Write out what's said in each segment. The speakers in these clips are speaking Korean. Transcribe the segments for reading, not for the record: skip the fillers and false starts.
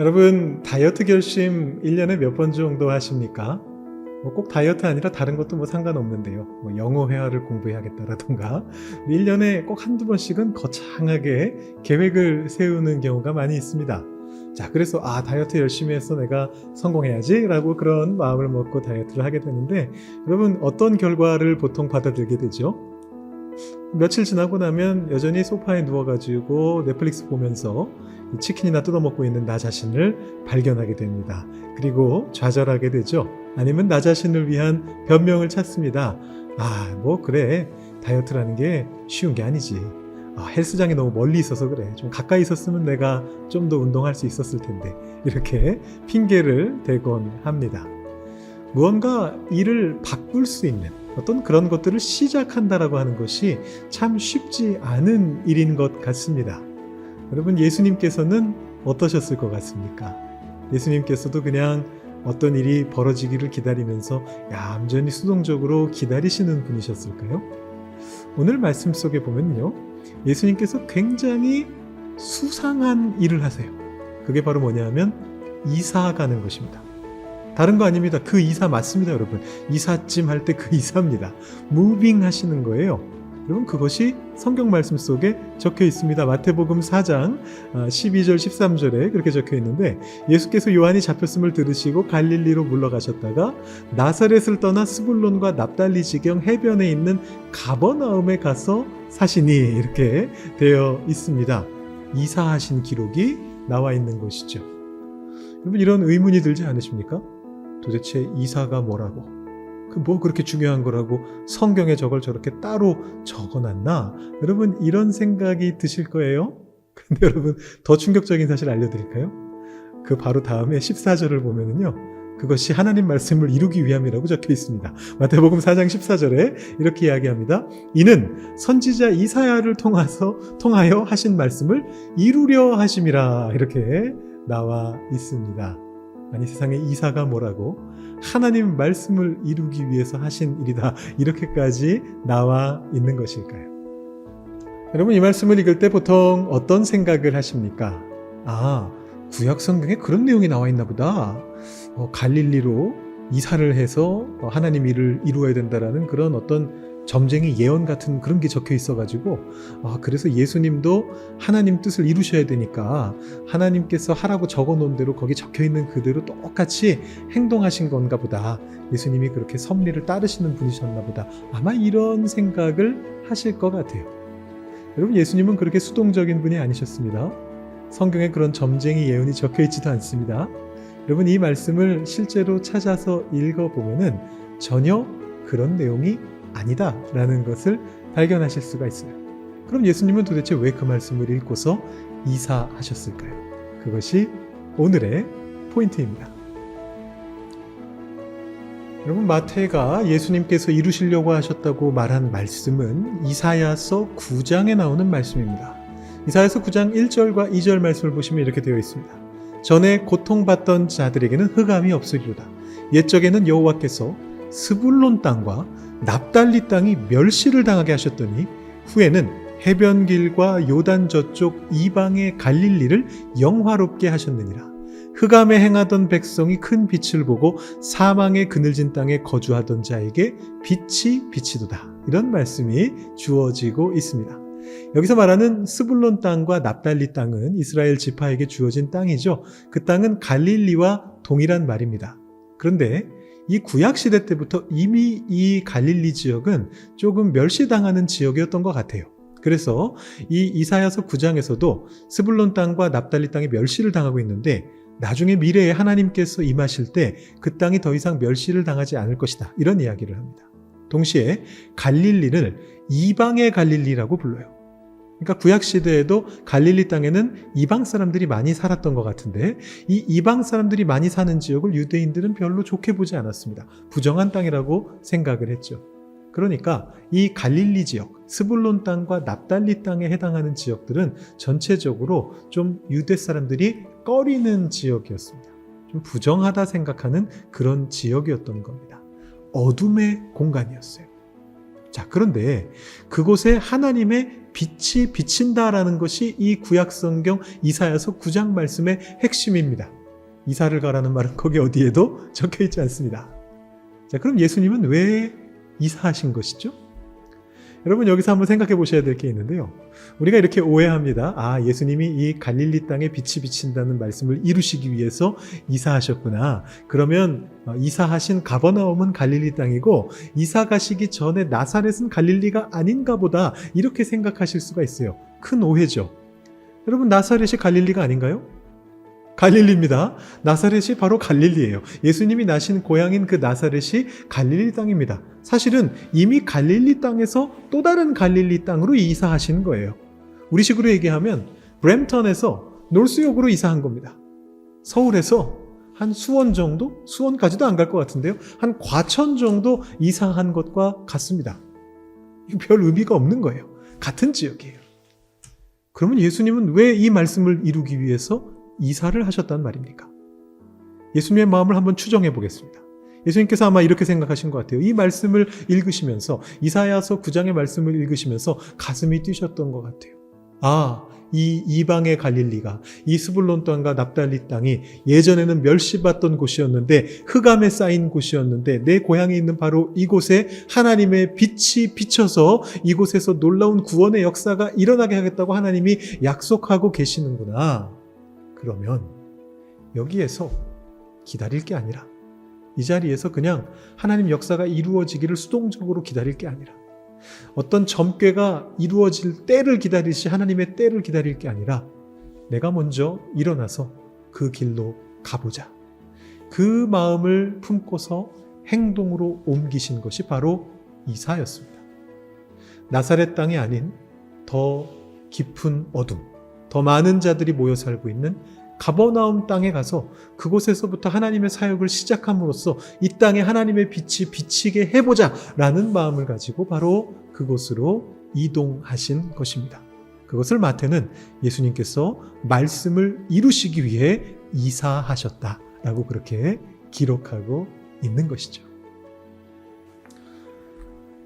여러분 다이어트 결심 1년에 몇 번 정도 하십니까? 꼭 다이어트 아니라 다른 것도 상관없는데요. 영어 회화를 공부해야겠다라던가 1년에 꼭 한두 번씩은 거창하게 계획을 세우는 경우가 많이 있습니다. 자, 그래서 다이어트 열심히 해서 내가 성공해야지 라고 그런 마음을 먹고 다이어트를 하게 되는데, 여러분 어떤 결과를 보통 받아들게 되죠? 며칠 지나고 나면 여전히 소파에 누워가지고 넷플릭스 보면서 치킨이나 뜯어먹고 있는 나 자신을 발견하게 됩니다. 그리고 좌절하게 되죠. 아니면 나 자신을 위한 변명을 찾습니다. 그래, 다이어트라는 게 쉬운 게 아니지. 헬스장이 너무 멀리 있어서 그래. 좀 가까이 있었으면 내가 좀 더 운동할 수 있었을 텐데. 이렇게 핑계를 대곤 합니다. 무언가 일을 바꿀 수 있는 어떤 그런 것들을 시작한다라고 하는 것이 참 쉽지 않은 일인 것 같습니다. 여러분, 예수님께서는 어떠셨을 것 같습니까? 예수님께서도 그냥 어떤 일이 벌어지기를 기다리면서 얌전히 수동적으로 기다리시는 분이셨을까요? 오늘 말씀 속에 보면요, 예수님께서 굉장히 수상한 일을 하세요. 그게 바로 뭐냐면 이사 가는 것입니다. 다른 거 아닙니다. 그 이사 맞습니다, 여러분. 이삿짐 할 때 그 이사입니다. 무빙 하시는 거예요. 여러분, 그것이 성경 말씀 속에 적혀 있습니다. 마태복음 4장 12절 13절에 그렇게 적혀 있는데, 예수께서 요한이 잡혔음을 들으시고 갈릴리로 물러가셨다가 나사렛을 떠나 스불론과 납달리 지경 해변에 있는 가버나움에 가서 사시니, 이렇게 되어 있습니다. 이사하신 기록이 나와 있는 것이죠. 여러분, 이런 의문이 들지 않으십니까? 도대체 이사가 뭐라고? 그렇게 중요한 거라고 성경에 저걸 저렇게 따로 적어놨나? 여러분, 이런 생각이 드실 거예요. 근데 여러분, 더 충격적인 사실 알려드릴까요? 그 바로 다음에 14절을 보면은요, 그것이 하나님 말씀을 이루기 위함이라고 적혀 있습니다. 마태복음 4장 14절에 이렇게 이야기합니다. 이는 선지자 이사야를 통하여 하신 말씀을 이루려 하심이라, 이렇게 나와 있습니다. 아니, 세상에 이사가 뭐라고? 하나님 말씀을 이루기 위해서 하신 일이다, 이렇게까지 나와 있는 것일까요? 여러분, 이 말씀을 읽을 때 보통 어떤 생각을 하십니까? 구약 성경에 그런 내용이 나와 있나 보다. 갈릴리로 이사를 해서 하나님 일을 이루어야 된다라는 그런 어떤 점쟁이 예언 같은 그런 게 적혀 있어가지고, 그래서 예수님도 하나님 뜻을 이루셔야 되니까 하나님께서 하라고 적어놓은 대로 거기 적혀 있는 그대로 똑같이 행동하신 건가 보다. 예수님이 그렇게 섭리를 따르시는 분이셨나 보다. 아마 이런 생각을 하실 것 같아요. 여러분, 예수님은 그렇게 수동적인 분이 아니셨습니다. 성경에 그런 점쟁이 예언이 적혀 있지도 않습니다. 여러분, 이 말씀을 실제로 찾아서 읽어보면은 전혀 그런 내용이 아니다라는 것을 발견하실 수가 있어요. 그럼 예수님은 도대체 왜 그 말씀을 읽고서 이사하셨을까요? 그것이 오늘의 포인트입니다. 여러분, 마태가 예수님께서 이루시려고 하셨다고 말한 말씀은 이사야서 9장에 나오는 말씀입니다. 이사야서 9장 1절과 2절 말씀을 보시면 이렇게 되어 있습니다. 전에 고통받던 자들에게는 흑암이 없으리로다. 옛적에는 여호와께서 스불론 땅과 납달리 땅이 멸시를 당하게 하셨더니 후에는 해변길과 요단 저쪽 이방의 갈릴리를 영화롭게 하셨느니라. 흑암에 행하던 백성이 큰 빛을 보고 사망의 그늘진 땅에 거주하던 자에게 빛이 비치도다. 이런 말씀이 주어지고 있습니다. 여기서 말하는 스불론 땅과 납달리 땅은 이스라엘 지파에게 주어진 땅이죠. 그 땅은 갈릴리와 동일한 말입니다. 그런데 이 구약시대 때부터 이미 이 갈릴리 지역은 조금 멸시당하는 지역이었던 것 같아요. 그래서 이 이사야서 9장에서도 스불론 땅과 납달리 땅이 멸시를 당하고 있는데, 나중에 미래에 하나님께서 임하실 때 그 땅이 더 이상 멸시를 당하지 않을 것이다, 이런 이야기를 합니다. 동시에 갈릴리를 이방의 갈릴리라고 불러요. 그러니까 구약시대에도 갈릴리 땅에는 이방 사람들이 많이 살았던 것 같은데, 이 이방 사람들이 많이 사는 지역을 유대인들은 별로 좋게 보지 않았습니다. 부정한 땅이라고 생각을 했죠. 그러니까 이 갈릴리 지역, 스불론 땅과 납달리 땅에 해당하는 지역들은 전체적으로 좀 유대 사람들이 꺼리는 지역이었습니다. 좀 부정하다 생각하는 그런 지역이었던 겁니다. 어둠의 공간이었어요. 자, 그런데 그곳에 하나님의 빛이 비친다라는 것이 이 구약성경 이사야서 9장 말씀의 핵심입니다. 이사를 가라는 말은 거기 어디에도 적혀 있지 않습니다. 자, 그럼 예수님은 왜 이사하신 것이죠? 여러분 여기서 한번 생각해 보셔야 될 게 있는데요. 우리가 이렇게 오해합니다. 아, 예수님이 이 갈릴리 땅에 빛이 비친다는 말씀을 이루시기 위해서 이사하셨구나. 그러면 이사하신 가버나움은 갈릴리 땅이고 이사 가시기 전에 나사렛은 갈릴리가 아닌가 보다, 이렇게 생각하실 수가 있어요. 큰 오해죠. 여러분 나사렛이 갈릴리가 아닌가요? 갈릴리입니다. 나사렛이 바로 갈릴리예요. 예수님이 나신 고향인 그 나사렛이 갈릴리 땅입니다. 사실은 이미 갈릴리 땅에서 또 다른 갈릴리 땅으로 이사하신 거예요. 우리식으로 얘기하면 브램턴에서 놀스역으로 이사한 겁니다. 서울에서 한 수원 정도? 수원까지도 안 갈 것 같은데요. 한 과천 정도 이사한 것과 같습니다. 이거 별 의미가 없는 거예요. 같은 지역이에요. 그러면 예수님은 왜 이 말씀을 이루기 위해서 이사를 하셨단 말입니까? 예수님의 마음을 한번 추정해 보겠습니다. 예수님께서 아마 이렇게 생각하신 것 같아요. 이 말씀을 읽으시면서, 이사야서 9장의 말씀을 읽으시면서 가슴이 뛰셨던 것 같아요. 아, 이 이방의 갈릴리가, 이 스불론 땅과 납달리 땅이 예전에는 멸시받던 곳이었는데, 흑암에 쌓인 곳이었는데, 내 고향에 있는 바로 이곳에 하나님의 빛이 비쳐서 이곳에서 놀라운 구원의 역사가 일어나게 하겠다고 하나님이 약속하고 계시는구나. 그러면 여기에서 기다릴 게 아니라, 이 자리에서 그냥 하나님 역사가 이루어지기를 수동적으로 기다릴 게 아니라, 어떤 점괘가 이루어질 때를 기다리시 하나님의 때를 기다릴 게 아니라, 내가 먼저 일어나서 그 길로 가보자. 그 마음을 품고서 행동으로 옮기신 것이 바로 이사였습니다. 나사렛 땅이 아닌 더 깊은 어둠, 더 많은 자들이 모여 살고 있는 가버나움 땅에 가서 그곳에서부터 하나님의 사역을 시작함으로써 이 땅에 하나님의 빛이 비치게 해보자 라는 마음을 가지고 바로 그곳으로 이동하신 것입니다. 그것을 마태는 예수님께서 말씀을 이루시기 위해 이사하셨다라고 그렇게 기록하고 있는 것이죠.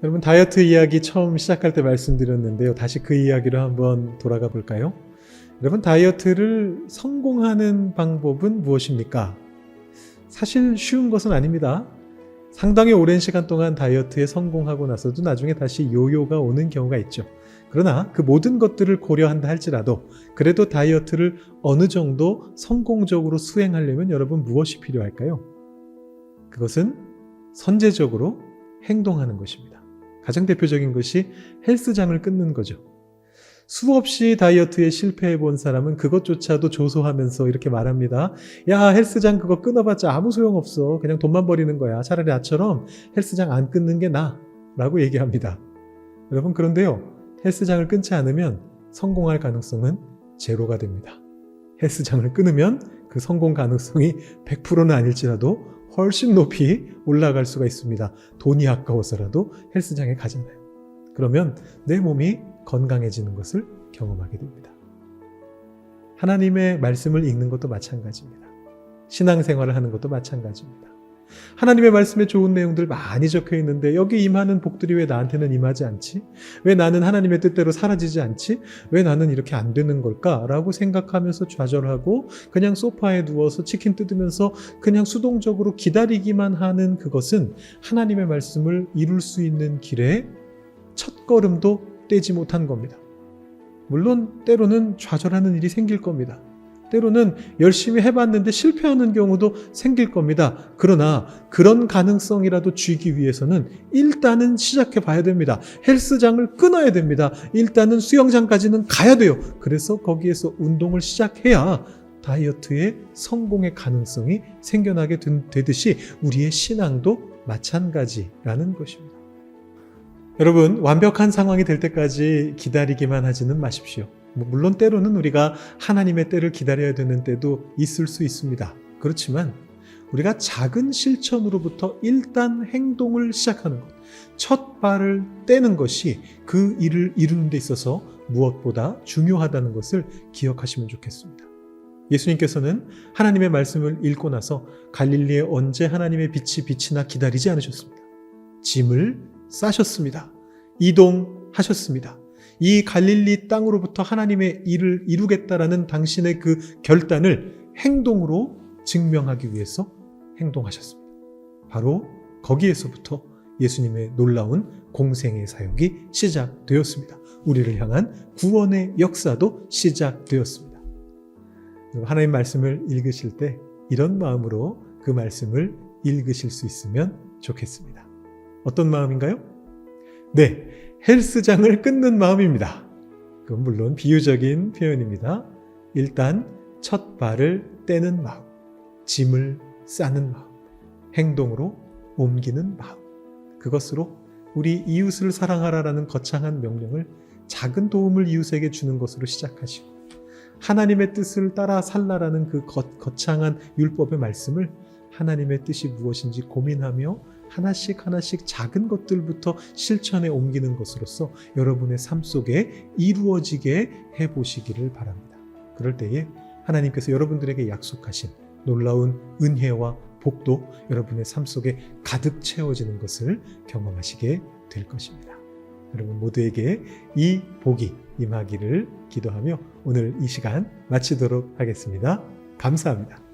여러분 다이어트 이야기 처음 시작할 때 말씀드렸는데요. 다시 그 이야기로 한번 돌아가 볼까요? 여러분 다이어트를 성공하는 방법은 무엇입니까? 사실 쉬운 것은 아닙니다. 상당히 오랜 시간 동안 다이어트에 성공하고 나서도 나중에 다시 요요가 오는 경우가 있죠. 그러나 그 모든 것들을 고려한다 할지라도 그래도 다이어트를 어느 정도 성공적으로 수행하려면 여러분 무엇이 필요할까요? 그것은 선제적으로 행동하는 것입니다. 가장 대표적인 것이 헬스장을 끊는 거죠. 수없이 다이어트에 실패해 본 사람은 그것조차도 조소하면서 이렇게 말합니다. 야, 헬스장 그거 끊어봤자 아무 소용없어. 그냥 돈만 버리는 거야. 차라리 나처럼 헬스장 안 끊는 게 나아 라고 얘기합니다. 여러분 그런데요, 헬스장을 끊지 않으면 성공할 가능성은 제로가 됩니다. 헬스장을 끊으면 그 성공 가능성이 100%는 아닐지라도 훨씬 높이 올라갈 수가 있습니다. 돈이 아까워서라도 헬스장에 가잖아요. 그러면 내 몸이 건강해지는 것을 경험하게 됩니다. 하나님의 말씀을 읽는 것도 마찬가지입니다. 신앙생활을 하는 것도 마찬가지입니다. 하나님의 말씀에 좋은 내용들 많이 적혀 있는데 여기 임하는 복들이 왜 나한테는 임하지 않지? 왜 나는 하나님의 뜻대로 사라지지 않지? 왜 나는 이렇게 안 되는 걸까? 라고 생각하면서 좌절하고 그냥 소파에 누워서 치킨 뜯으면서 그냥 수동적으로 기다리기만 하는 그것은 하나님의 말씀을 이룰 수 있는 길에 첫걸음도 떼지 못한 겁니다. 물론 때로는 좌절하는 일이 생길 겁니다. 때로는 열심히 해봤는데 실패하는 경우도 생길 겁니다. 그러나 그런 가능성이라도 쥐기 위해서는 일단은 시작해 봐야 됩니다. 헬스장을 끊어야 됩니다. 일단은 수영장까지는 가야 돼요. 그래서 거기에서 운동을 시작해야 다이어트의 성공의 가능성이 생겨나게 되듯이 우리의 신앙도 마찬가지라는 것입니다. 여러분, 완벽한 상황이 될 때까지 기다리기만 하지는 마십시오. 물론 때로는 우리가 하나님의 때를 기다려야 되는 때도 있을 수 있습니다. 그렇지만 우리가 작은 실천으로부터 일단 행동을 시작하는 것, 첫 발을 떼는 것이 그 일을 이루는 데 있어서 무엇보다 중요하다는 것을 기억하시면 좋겠습니다. 예수님께서는 하나님의 말씀을 읽고 나서 갈릴리에 언제 하나님의 빛이 비치나 기다리지 않으셨습니다. 짐을 싸셨습니다. 이동하셨습니다. 이 갈릴리 땅으로부터 하나님의 일을 이루겠다라는 당신의 그 결단을 행동으로 증명하기 위해서 행동하셨습니다. 바로 거기에서부터 예수님의 놀라운 공생의 사역이 시작되었습니다. 우리를 향한 구원의 역사도 시작되었습니다. 하나님 말씀을 읽으실 때 이런 마음으로 그 말씀을 읽으실 수 있으면 좋겠습니다. 어떤 마음인가요? 네, 헬스장을 끊는 마음입니다. 그건 물론 비유적인 표현입니다. 일단 첫 발을 떼는 마음, 짐을 싸는 마음, 행동으로 옮기는 마음, 그것으로 우리 이웃을 사랑하라라는 거창한 명령을 작은 도움을 이웃에게 주는 것으로 시작하시고, 하나님의 뜻을 따라 살라라는 그 거창한 율법의 말씀을 하나님의 뜻이 무엇인지 고민하며 하나씩 작은 것들부터 실천에 옮기는 것으로서 여러분의 삶 속에 이루어지게 해보시기를 바랍니다. 그럴 때에 하나님께서 여러분들에게 약속하신 놀라운 은혜와 복도 여러분의 삶 속에 가득 채워지는 것을 경험하시게 될 것입니다. 여러분 모두에게 이 복이 임하기를 기도하며 오늘 이 시간 마치도록 하겠습니다. 감사합니다.